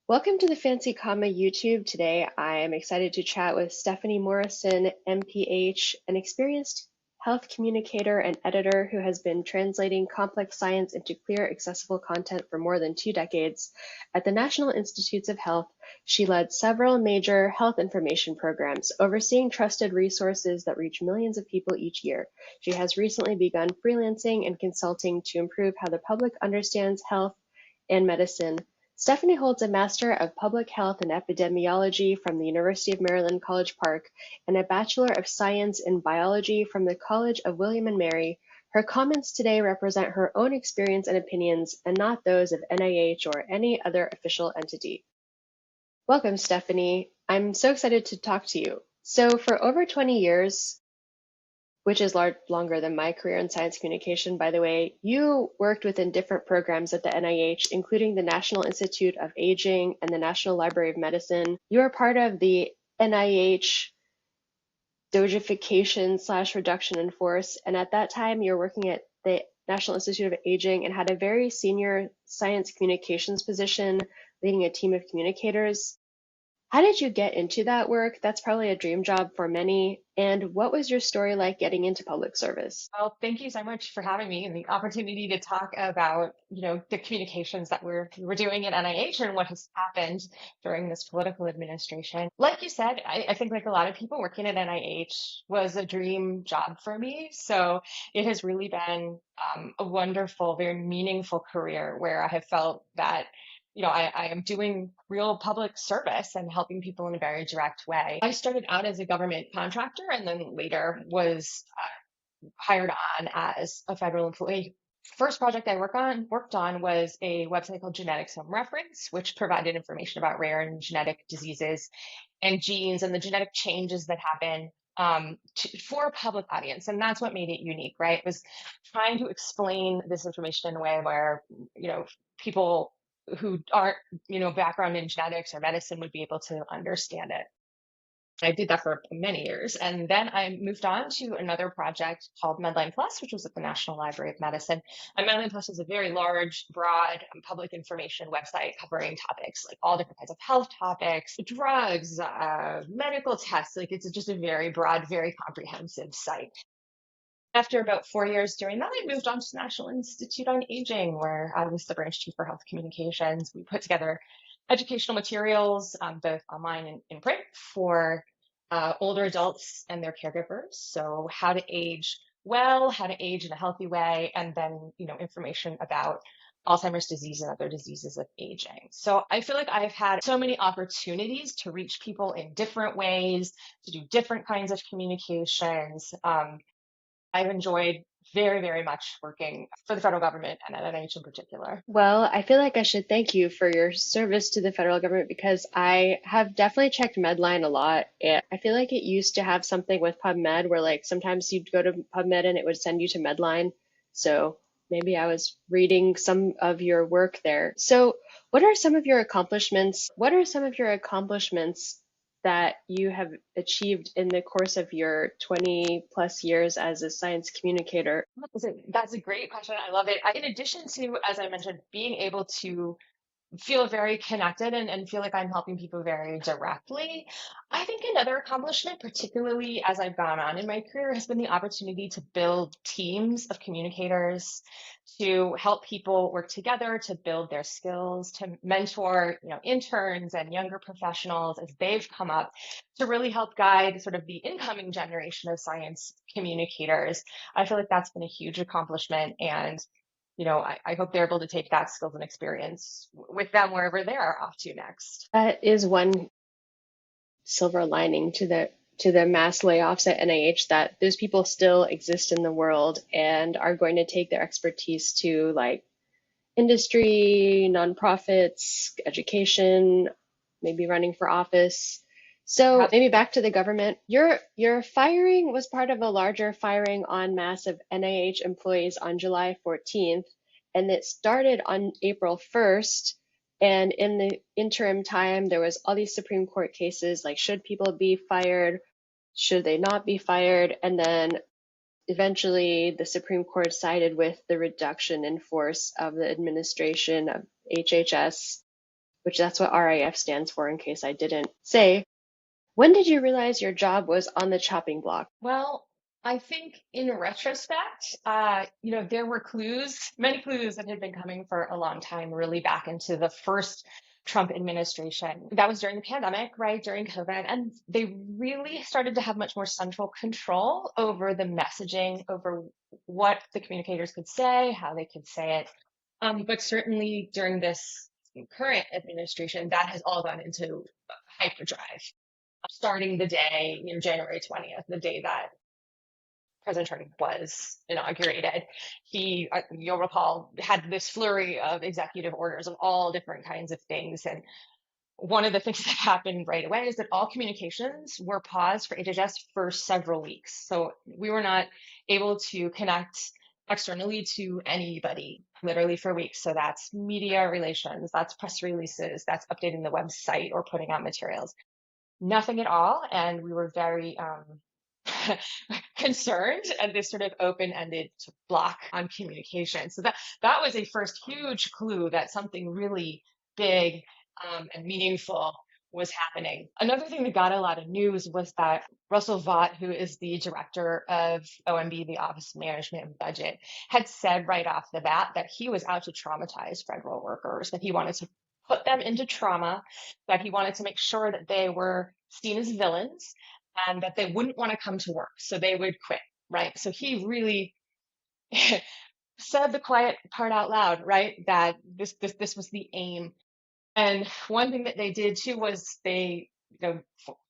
Welcome to the SciCommer YouTube. Today, I am excited to chat with Stephanie Morrison, MPH, an experienced health communicator and editor who has been translating complex science into clear, accessible content for more than 2 decades. At the National Institutes of Health, she led several major health information programs, overseeing trusted resources that reach millions of people each year. She has recently begun freelancing and consulting to improve how the public understands health and medicine. Stephanie holds a Master of Public Health and Epidemiology from the University of Maryland, College Park, and a Bachelor of Science in Biology from the College of William and Mary. Her comments today represent her own experience and opinions, and not those of NIH or any other official entity. Welcome, Stephanie. I'm so excited to talk to you. So for over 20 years, which is longer than my career in science communication, by the way, you worked within different programs at the NIH, including the National Institute of Aging and the National Library of Medicine. You are part of the NIH Dogification/reduction in force, and at that time, you were working at the National Institute of Aging and had a very senior science communications position, leading a team of communicators. How did you get into that work? That's probably a dream job for many. And what was your story like getting into public service? Well, thank you so much for having me and the opportunity to talk about, the communications that we're doing at NIH and what has happened during this political administration. Like you said, I think like a lot of people working at NIH was a dream job for me. So it has really been a wonderful, very meaningful career where I have felt that I am doing real public service and helping people in a very direct way. I started out as a government contractor and then later was hired on as a federal employee. First project I worked on was a website called Genetics Home Reference, which provided information about rare and genetic diseases and genes and the genetic changes that happen for a public audience. And that's what made it unique, right? It was trying to explain this information in a way where, people who aren't, background in genetics or medicine would be able to understand it. I did that for many years. And then I moved on to another project called Medline Plus, which was at the National Library of Medicine. And Medline Plus is a very large, broad public information website covering topics like all different kinds of health topics, drugs, medical tests. Like it's just a very broad, very comprehensive site. After about 4 years doing that, I moved on to the National Institute on Aging, where I was the branch chief for health communications. We put together educational materials, both online and in print, for older adults and their caregivers. So how to age well, how to age in a healthy way, and then, information about Alzheimer's disease and other diseases of aging. So I feel like I've had so many opportunities to reach people in different ways, to do different kinds of communications. I've enjoyed very, very much working for the federal government and at NIH in particular. Well, I feel like I should thank you for your service to the federal government because I have definitely checked Medline a lot. I feel like it used to have something with PubMed where like sometimes you'd go to PubMed and it would send you to Medline. So maybe I was reading some of your work there. So what are some of your accomplishments? What are some of your accomplishments that you have achieved in the course of your 20 plus years as a science communicator? That's a great question. I love it. In addition to, as I mentioned, being able to feel very connected and feel like I'm helping people very directly. I think another accomplishment, particularly as I've gone on in my career, has been the opportunity to build teams of communicators, to help people work together, to build their skills, to mentor, interns and younger professionals as they've come up, to really help guide sort of the incoming generation of science communicators. I feel like that's been a huge accomplishment, and I hope they're able to take that skills and experience with them wherever they're off to next. That is one silver lining to the mass layoffs at NIH, that those people still exist in the world and are going to take their expertise to like industry, nonprofits, education, maybe running for office. So maybe back to the government. Your firing was part of a larger firing en masse of NIH employees on July 14th, and it started on April 1st. And in the interim time, there was all these Supreme Court cases like, should people be fired? Should they not be fired? And then eventually the Supreme Court sided with the reduction in force of the administration of HHS, which that's what RIF stands for in case I didn't say. When did you realize your job was on the chopping block? Well, I think in retrospect, there were clues, many clues that had been coming for a long time, really back into the first Trump administration. That was during the pandemic, right? During COVID. And they really started to have much more central control over the messaging, over what the communicators could say, how they could say it. But certainly during this current administration, that has all gone into hyperdrive. Starting the day, January 20th, the day that President Trump was inaugurated, he, you'll recall, had this flurry of executive orders of all different kinds of things. And one of the things that happened right away is that all communications were paused for HHS for several weeks. So we were not able to connect externally to anybody literally for weeks. So that's media relations, that's press releases, that's updating the website or putting out materials. Nothing at all. And we were very concerned at this sort of open-ended block on communication. So that was a first huge clue that something really big and meaningful was happening. Another thing that got a lot of news was that Russell Vought, who is the director of OMB, the Office of Management and Budget, had said right off the bat that he was out to traumatize federal workers, that he wanted to put them into trauma, that he wanted to make sure that they were seen as villains and that they wouldn't want to come to work, so they would quit, right? So he really said the quiet part out loud, right? That this was the aim. And one thing that they did too was they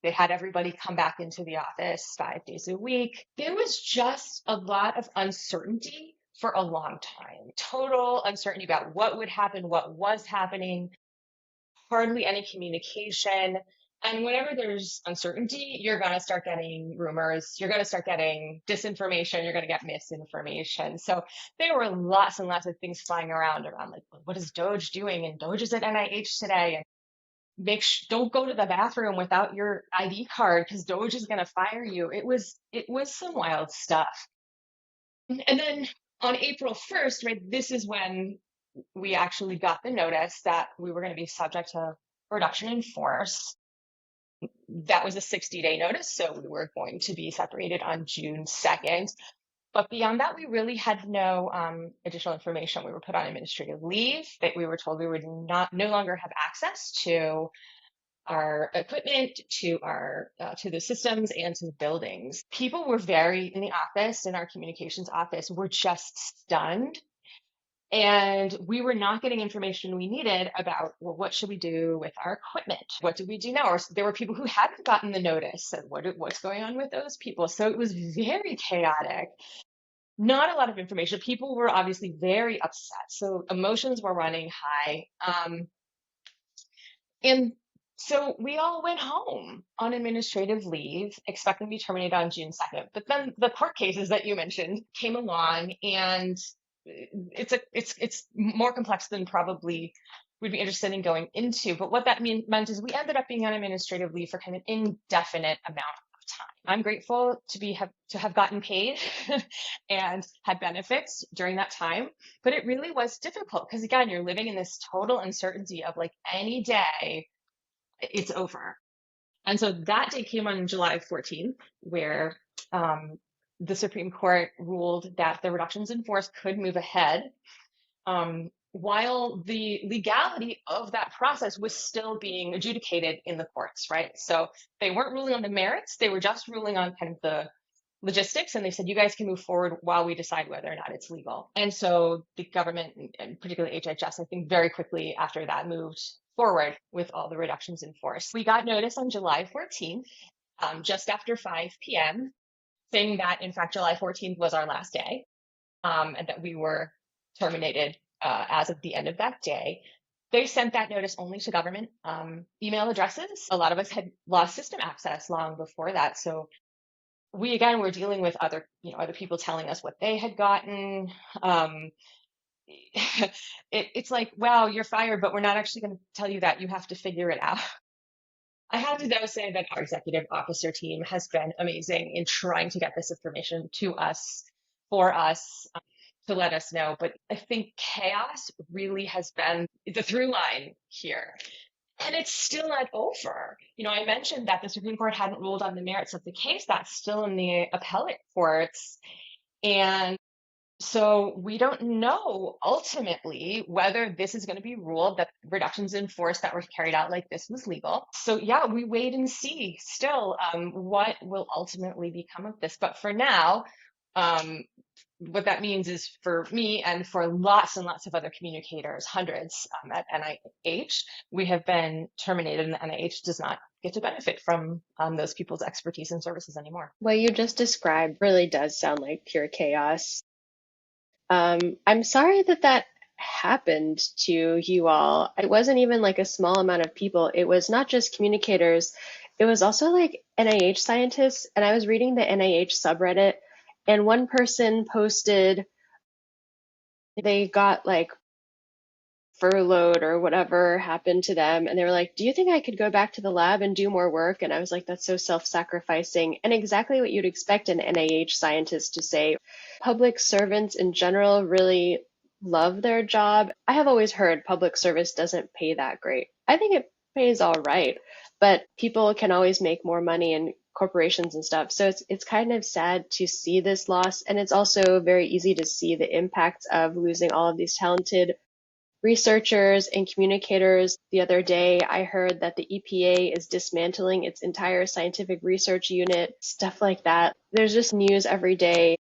had everybody come back into the office 5 days a week. There was just a lot of uncertainty for a long time. Total uncertainty about what would happen, what was happening, hardly any communication. And whenever there's uncertainty, you're going to start getting rumors, you're going to start getting disinformation, you're going to get misinformation. So there were lots and lots of things flying around like, what is Doge doing? And Doge is at NIH today. And don't go to the bathroom without your ID card because Doge is going to fire you. It was some wild stuff. And then on April 1st, right, this is when we actually got the notice that we were going to be subject to reduction in force. That was a 60-day notice, so we were going to be separated on June 2nd. But beyond that, we really had no additional information. We were put on administrative leave, that we were told we would no longer have access to our equipment, to the systems, and to the buildings. People were in the office, in our communications office, were just stunned. And we were not getting information we needed about, well, what should we do with our equipment? What do we do now? Or there were people who hadn't gotten the notice, and what's going on with those people? So it was very chaotic. Not a lot of information. People were obviously very upset. So emotions were running high. And so we all went home on administrative leave, expecting to be terminated on June 2nd. But then the court cases that you mentioned came along, and it's more complex than probably we'd be interested in going into. But what that meant is we ended up being on administrative leave for kind of indefinite amount of time. I'm grateful to have gotten paid and had benefits during that time, but it really was difficult because again, you're living in this total uncertainty of like any day it's over. And so that day came on July 14th, where the Supreme Court ruled that the reductions in force could move ahead, while the legality of that process was still being adjudicated in the courts, right? So they weren't ruling on the merits, they were just ruling on kind of the logistics, and they said, you guys can move forward while we decide whether or not it's legal. And so the government, and particularly HHS, I think very quickly after that moved forward with all the reductions in force. We got notice on July 14th, just after 5 p.m., saying that, in fact, July 14th was our last day, and that we were terminated as of the end of that day. They sent that notice only to government email addresses. A lot of us had lost system access long before that. So we, again, were dealing with other people telling us what they had gotten. It's like, wow, you're fired, but we're not actually going to tell you that. You have to figure it out. I have to though say that our executive officer team has been amazing in trying to get this information to us, for us, to let us know. But I think chaos really has been the through line here. And it's still not over. I mentioned that the Supreme Court hadn't ruled on the merits of the case. That's still in the appellate courts. And so we don't know ultimately whether this is going to be ruled that reductions in force that were carried out like this was legal. So yeah, we wait and see still what will ultimately become of this. But for now, what that means is for me and for lots and lots of other communicators, hundreds at NIH, we have been terminated, and the NIH does not get to benefit from those people's expertise and services anymore. What you just described really does sound like pure chaos. I'm sorry that that happened to you all. It wasn't even like a small amount of people. It was not just communicators, it was also like NIH scientists. And I was reading the NIH subreddit, and one person posted they got like furloughed or whatever happened to them. And they were like, do you think I could go back to the lab and do more work? And I was like, that's so self-sacrificing. And exactly what you'd expect an NIH scientist to say. Public servants in general really love their job. I have always heard public service doesn't pay that great. I think it pays all right, but people can always make more money in corporations and stuff. So it's kind of sad to see this loss. And it's also very easy to see the impacts of losing all of these talented researchers and communicators. The other day, I heard that the EPA is dismantling its entire scientific research unit, stuff like that. There's just news every day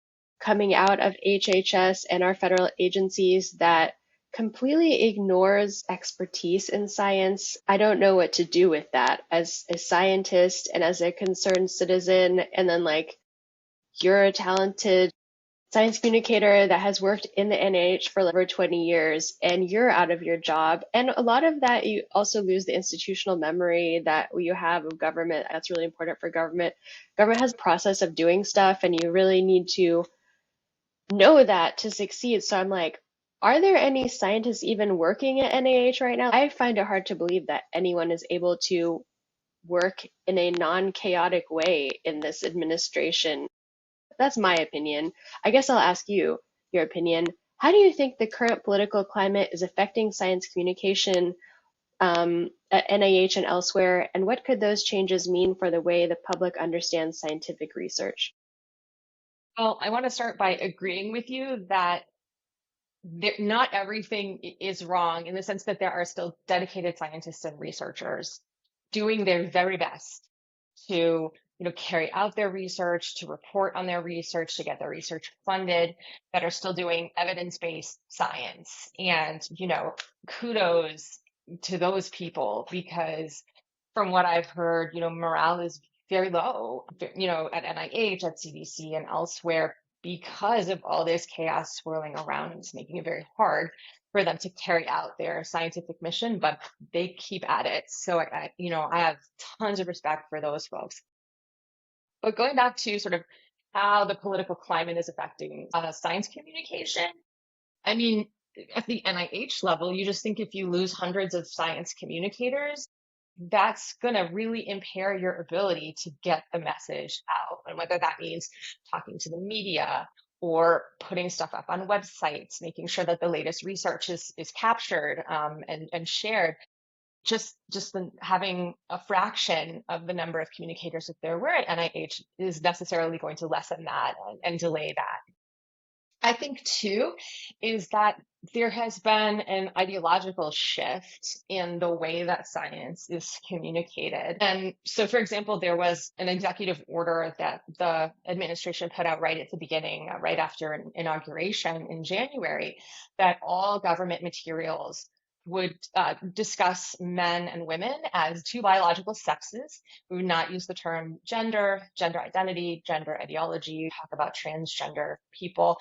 coming out of HHS and our federal agencies that completely ignores expertise in science. I don't know what to do with that as a scientist and as a concerned citizen. And then, like, you're a talented science communicator that has worked in the NIH for over 20 years, and you're out of your job. And a lot of that, you also lose the institutional memory that you have of government. That's really important for government. Government has a process of doing stuff, and you really need to know that to succeed. So I'm like, are there any scientists even working at NIH right now? I find it hard to believe that anyone is able to work in a non-chaotic way in this administration. That's my opinion. I guess I'll ask you your opinion. How do you think the current political climate is affecting science communication at NIH and elsewhere, and what could those changes mean for the way the public understands scientific research? Well, I want to start by agreeing with you that not everything is wrong, in the sense that there are still dedicated scientists and researchers doing their very best to carry out their research, to report on their research, to get their research funded, that are still doing evidence-based science. And kudos to those people, because from what I've heard, morale is very low, at NIH, at CDC, and elsewhere, because of all this chaos swirling around. It's making it very hard for them to carry out their scientific mission, but they keep at it. So I have tons of respect for those folks. But going back to sort of how the political climate is affecting science communication, I mean, at the NIH level, you just think if you lose hundreds of science communicators, that's going to really impair your ability to get the message out. And whether that means talking to the media or putting stuff up on websites, making sure that the latest research is captured and shared. Just having a fraction of the number of communicators that there were at NIH is necessarily going to lessen that and delay that. I think too is that there has been an ideological shift in the way that science is communicated. And so, for example, there was an executive order that the administration put out right at the beginning, right after inauguration in January, that all government materials would discuss men and women as two biological sexes. We would not use the term gender, gender identity, gender ideology, talk about transgender people,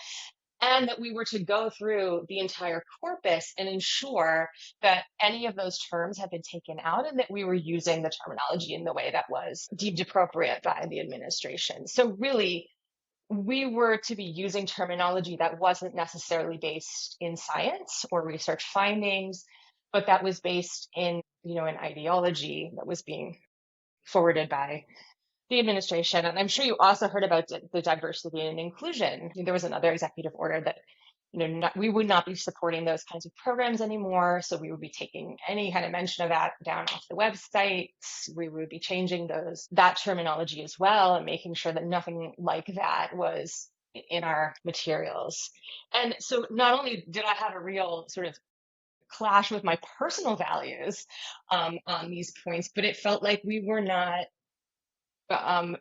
and that we were to go through the entire corpus and ensure that any of those terms had been taken out and that we were using the terminology in the way that was deemed appropriate by the administration. So really, we were to be using terminology that wasn't necessarily based in science or research findings, but that was based in, an ideology that was being forwarded by the administration. And I'm sure you also heard about the diversity and inclusion. There was another executive order that we would not be supporting those kinds of programs anymore. So we would be taking any kind of mention of that down off the websites. We would be changing that terminology as well and making sure that nothing like that was in our materials. And so not only did I have a real sort of clash with my personal values on these points, but it felt like we were not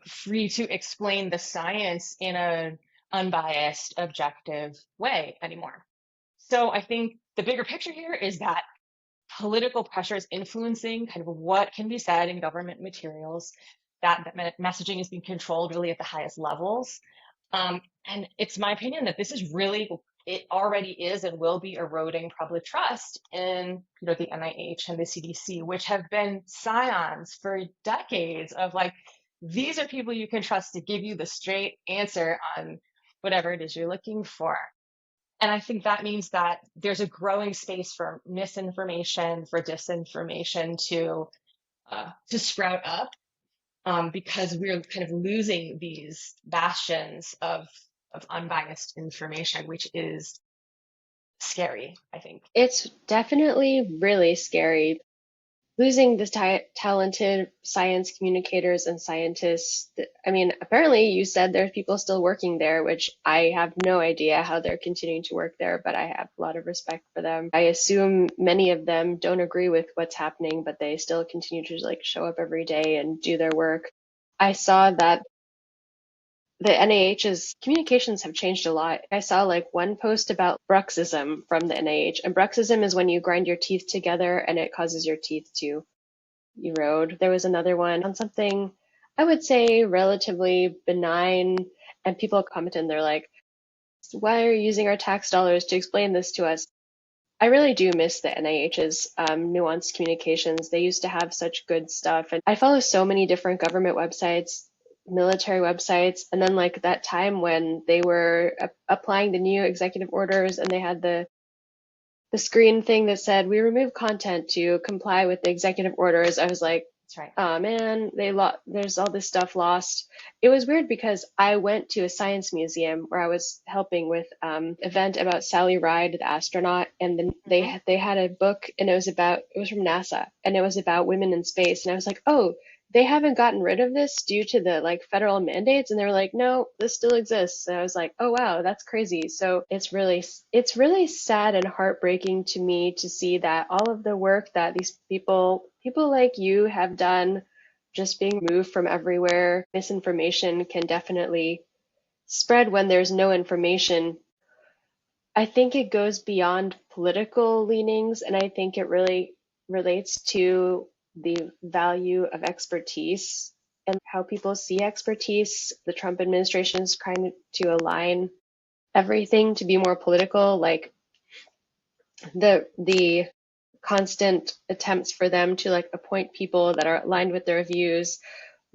free to explain the science in an unbiased, objective way anymore. So I think the bigger picture here is that political pressure is influencing kind of what can be said in government materials, that messaging is being controlled really at the highest levels. And it's my opinion that this is really, it already is and will be eroding public trust in the NIH and the CDC, which have been scions for decades of like, these are people you can trust to give you the straight answer on whatever it is you're looking for. And I think that means that there's a growing space for misinformation, for disinformation to sprout up, because we're kind of losing these bastions of unbiased information, which is scary, I think. It's definitely really scary. Losing the talented science communicators and scientists. I mean, apparently you said there's people still working there, which I have no idea how they're continuing to work there, but I have a lot of respect for them. I assume many of them don't agree with what's happening, but they still continue to like show up every day and do their work. I saw that the NIH's communications have changed a lot. I saw like one post about bruxism from the NIH, and bruxism is when you grind your teeth together and it causes your teeth to erode. There was another one on something I would say relatively benign, and people commented and they're like, why are you using our tax dollars to explain this to us? I really do miss the NIH's nuanced communications. They used to have such good stuff. And I follow so many different government websites, military websites, and then like that time when they were applying the new executive orders and they had the screen thing that said we remove content to comply with the executive orders. I was like, That's right. oh man, there's all this stuff lost. It was weird because I went to a science museum where I was helping with event about Sally Ride, the astronaut, and then Mm-hmm. they had a book and it was from NASA and it was about women in space, and I was like, oh, they haven't gotten rid of this due to the like federal mandates, and they were like, no, this still exists. And I was like, oh wow, that's crazy. So it's really sad and heartbreaking to me to see that all of the work that these people like you have done just being moved from everywhere. Misinformation can definitely spread when there's no information. I think it goes beyond political leanings, and I think it really relates to the value of expertise and how people see expertise. The Trump administration is trying to align everything to be more political, like the constant attempts for them to like appoint people that are aligned with their views,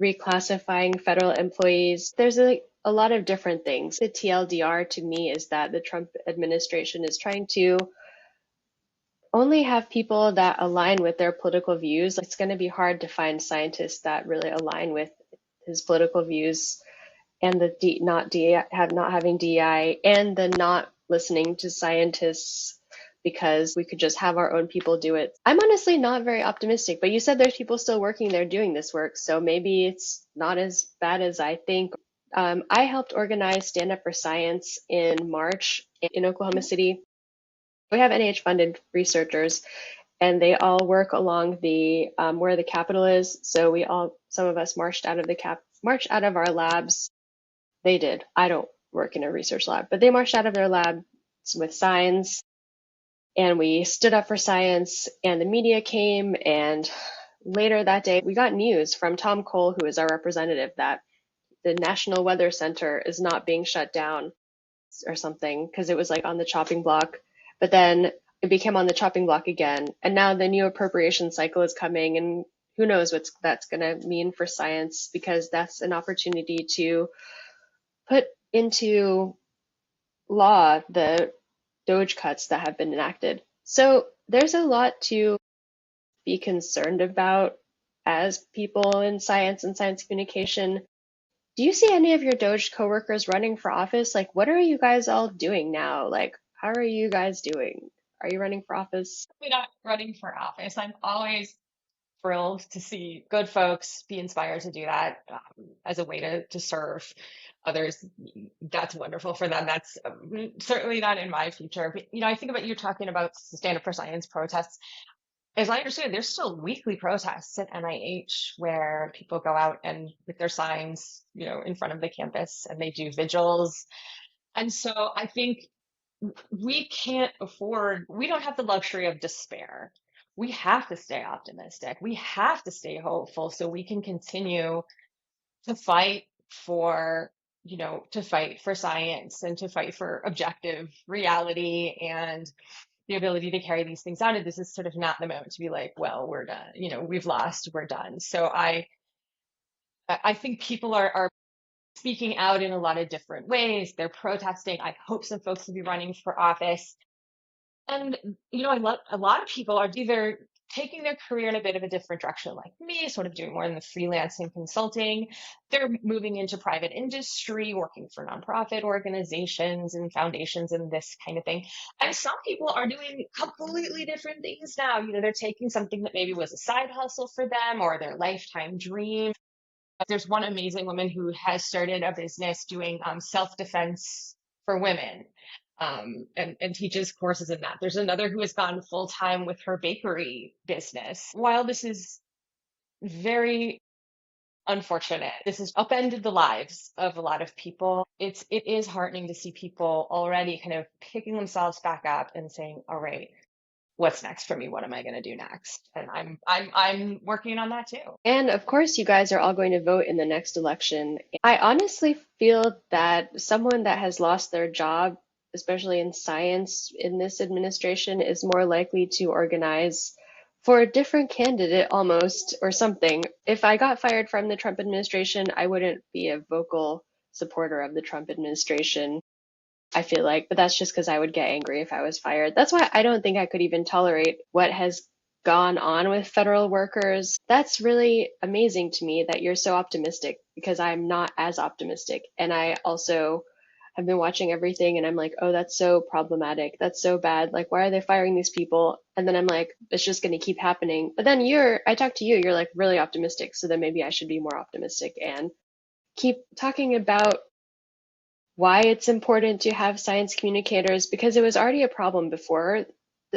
reclassifying federal employees. There's a lot of different things. The TLDR to me is that the Trump administration is trying to only have people that align with their political views. It's going to be hard to find scientists that really align with his political views, and the not having DEI, and the not listening to scientists because we could just have our own people do it. I'm honestly not very optimistic, but you said there's people still working there doing this work, so maybe it's not as bad as I think. I helped organize Stand Up for Science in March in Oklahoma City. We have NIH funded researchers and they all work along the where the Capitol is. So some of us marched out of our labs. They did. I don't work in a research lab, but they marched out of their lab with signs, and we stood up for science, and the media came, and later that day we got news from Tom Cole, who is our representative, that the National Weather Center is not being shut down or something because it was like on the chopping block, but then it became on the chopping block again, and now the new appropriation cycle is coming, and who knows what that's going to mean for science, because that's an opportunity to put into law the Doge cuts that have been enacted. So there's a lot to be concerned about as people in science and science communication. Do you see any of your Doge coworkers running for office? Like, what are you guys all doing now? Like, How are you guys doing? Are you running for office? I'm not running for office. I'm always thrilled to see good folks be inspired to do that as a way to serve others. That's wonderful for them. That's certainly not in my future. But, I think about you talking about Stand Up for Science protests. As I understand, there's still weekly protests at NIH where people go out and with their signs, in front of the campus and they do vigils. And so I think we don't have the luxury of despair. We have to stay optimistic. We have to stay hopeful so we can continue to fight for, to fight for science and to fight for objective reality and the ability to carry these things out. And this is sort of not the moment to be like, well, we're done, we've lost, we're done. So I think people are speaking out in a lot of different ways. They're protesting. I hope some folks will be running for office. And, a lot of people are either taking their career in a bit of a different direction, like me, sort of doing more in the freelancing consulting. They're moving into private industry, working for nonprofit organizations and foundations and this kind of thing. And some people are doing completely different things now. They're taking something that maybe was a side hustle for them or their lifetime dream. There's one amazing woman who has started a business doing self-defense for women, and teaches courses in that. There's another who has gone full time with her bakery business. While this is very unfortunate, this has upended the lives of a lot of people. It is heartening to see people already kind of picking themselves back up and saying, all right, what's next for me? What am I going to do next? And I'm working on that too. And of course, you guys are all going to vote in the next election. I honestly feel that someone that has lost their job, especially in science in this administration, is more likely to organize for a different candidate almost or something. If I got fired from the Trump administration, I wouldn't be a vocal supporter of the Trump administration, I feel like, but that's just because I would get angry if I was fired. That's why I don't think I could even tolerate what has gone on with federal workers. That's really amazing to me that you're so optimistic because I'm not as optimistic. And I also have been watching everything and I'm like, oh, that's so problematic. That's so bad. Like, why are they firing these people? And then I'm like, it's just going to keep happening. But then I talk to you, you're like really optimistic. So then maybe I should be more optimistic and keep talking about why it's important to have science communicators, because it was already a problem before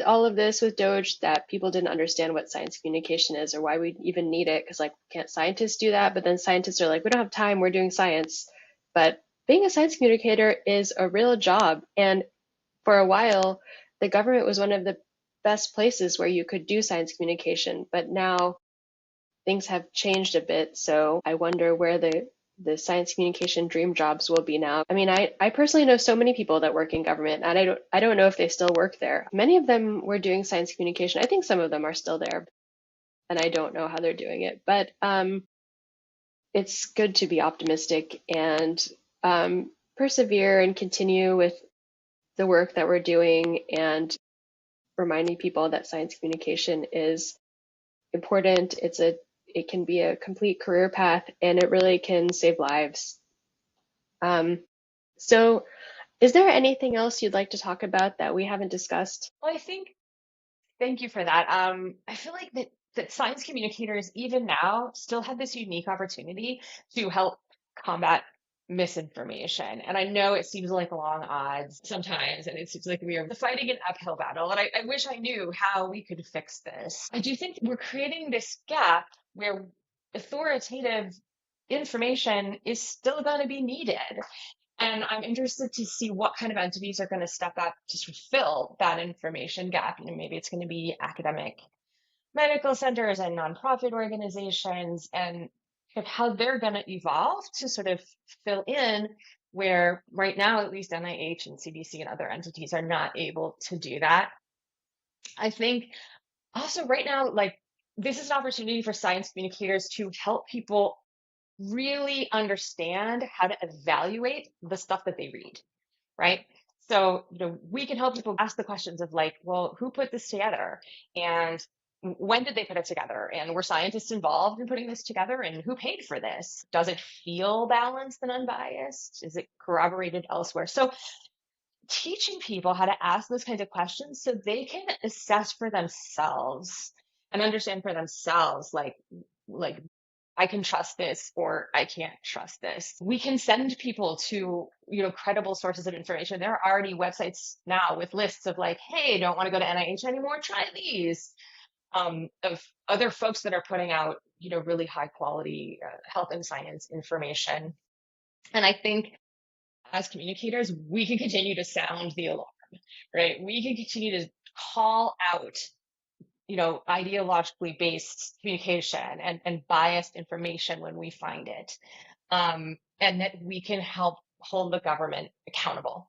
all of this with Doge that people didn't understand what science communication is or why we even need it. Because like, can't scientists do that? But then scientists are like, we don't have time, we're doing science. But being a science communicator is a real job. And for a while, the government was one of the best places where you could do science communication. But now things have changed a bit. So I wonder where the science communication dream jobs will be now. I mean, I personally know so many people that work in government, and I don't know if they still work there. Many of them were doing science communication. I think some of them are still there, and I don't know how they're doing it. But it's good to be optimistic and persevere and continue with the work that we're doing and reminding people that science communication is important. It can be a complete career path and it really can save lives. So is there anything else you'd like to talk about that we haven't discussed? Well, thank you for that. I feel like that science communicators, even now, still have this unique opportunity to help combat misinformation. And I know it seems like long odds sometimes, and it seems like we are fighting an uphill battle. And I wish I knew how we could fix this. I do think we're creating this gap where authoritative information is still going to be needed. And I'm interested to see what kind of entities are going to step up to fill that information gap. Maybe it's going to be academic medical centers and nonprofit organizations, and kind of how they're going to evolve to sort of fill in where right now, at least NIH and CDC and other entities are not able to do that. I think also right now, like, this is an opportunity for science communicators to help people really understand how to evaluate the stuff that they read, right? So, we can help people ask the questions of like, well, who put this together? And when did they put it together? And were scientists involved in putting this together? And who paid for this? Does it feel balanced and unbiased? Is it corroborated elsewhere? So teaching people how to ask those kinds of questions so they can assess for themselves and understand for themselves, like I can trust this or I can't trust this. We can send people to, credible sources of information. There are already websites now with lists of like, hey, don't want to go to NIH anymore, try these. Of other folks that are putting out, really high quality health and science information. And I think as communicators, we can continue to sound the alarm, right? We can continue to call out, ideologically based communication and biased information when we find it. And that we can help hold the government accountable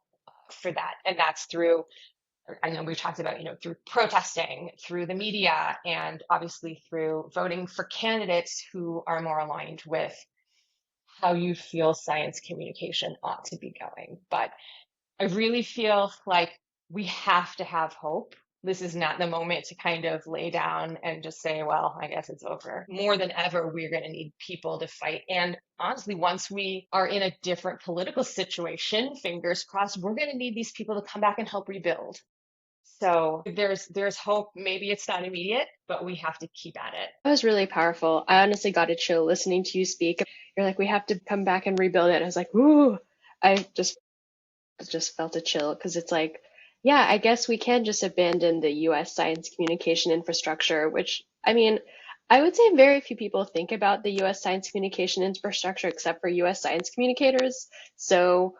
for that. And that's through, I know we've talked about, through protesting, through the media, and obviously through voting for candidates who are more aligned with how you feel science communication ought to be going. But I really feel like we have to have hope. This is not the moment to kind of lay down and just say, well, I guess it's over. More than ever, we're going to need people to fight. And honestly, once we are in a different political situation, fingers crossed, we're going to need these people to come back and help rebuild. So there's hope. Maybe it's not immediate, but we have to keep at it. That was really powerful. I honestly got a chill listening to you speak. You're like, we have to come back and rebuild it. And I was like, ooh, I just felt a chill because it's like, yeah, I guess we can just abandon the US science communication infrastructure, which, I mean, I would say very few people think about the US science communication infrastructure except for US science communicators. So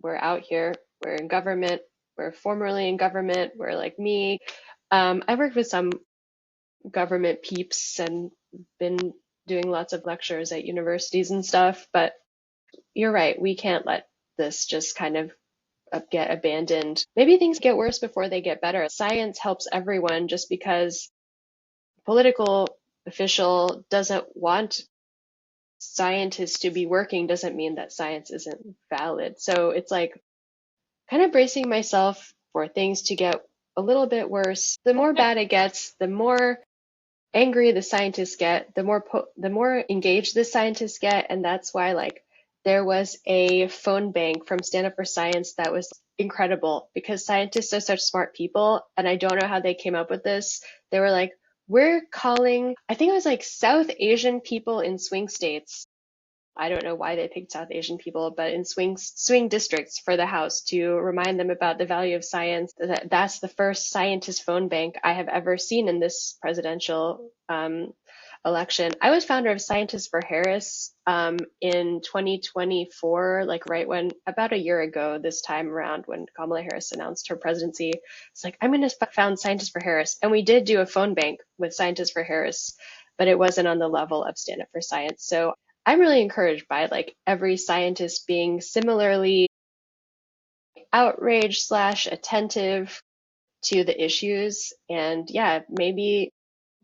we're out here, we're in government, we're formerly in government, we're like me. I worked with some government peeps and been doing lots of lectures at universities and stuff, but you're right, we can't let this just kind of get abandoned. Maybe things get worse before they get better. Science helps everyone. Just because political official doesn't want scientists to be working doesn't mean that science isn't valid. So it's like kind of bracing myself for things to get a little bit worse. The more bad it gets, the more angry the scientists get, the more engaged the scientists get, and that's why like there was a phone bank from Stand Up for Science that was incredible because scientists are such smart people, and I don't know how they came up with this. They were like, we're calling, I think it was like South Asian people in swing states. I don't know why they picked South Asian people, but in swing districts for the House to remind them about the value of science. That's the first scientist phone bank I have ever seen in this presidential election. I was founder of Scientists for Harris in 2024, like right when, about a year ago, this time around when Kamala Harris announced her presidency. It's like, I'm going to found Scientists for Harris. And we did do a phone bank with Scientists for Harris, but it wasn't on the level of Stand Up for Science. So I'm really encouraged by like every scientist being similarly outraged / attentive to the issues. And yeah, maybe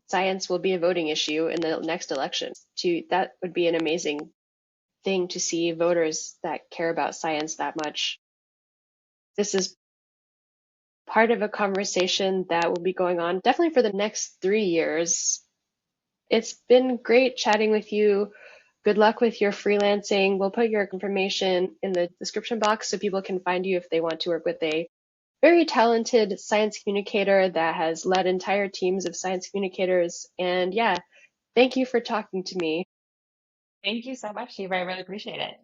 science will be a voting issue in the next election. That would be an amazing thing to see voters that care about science that much. This is part of a conversation that will be going on definitely for the next 3 years. It's been great chatting with you. Good luck with your freelancing. We'll put your information in the description box so people can find you if they want to work with a very talented science communicator that has led entire teams of science communicators. And yeah, thank you for talking to me. Thank you so much, Eva. I really appreciate it.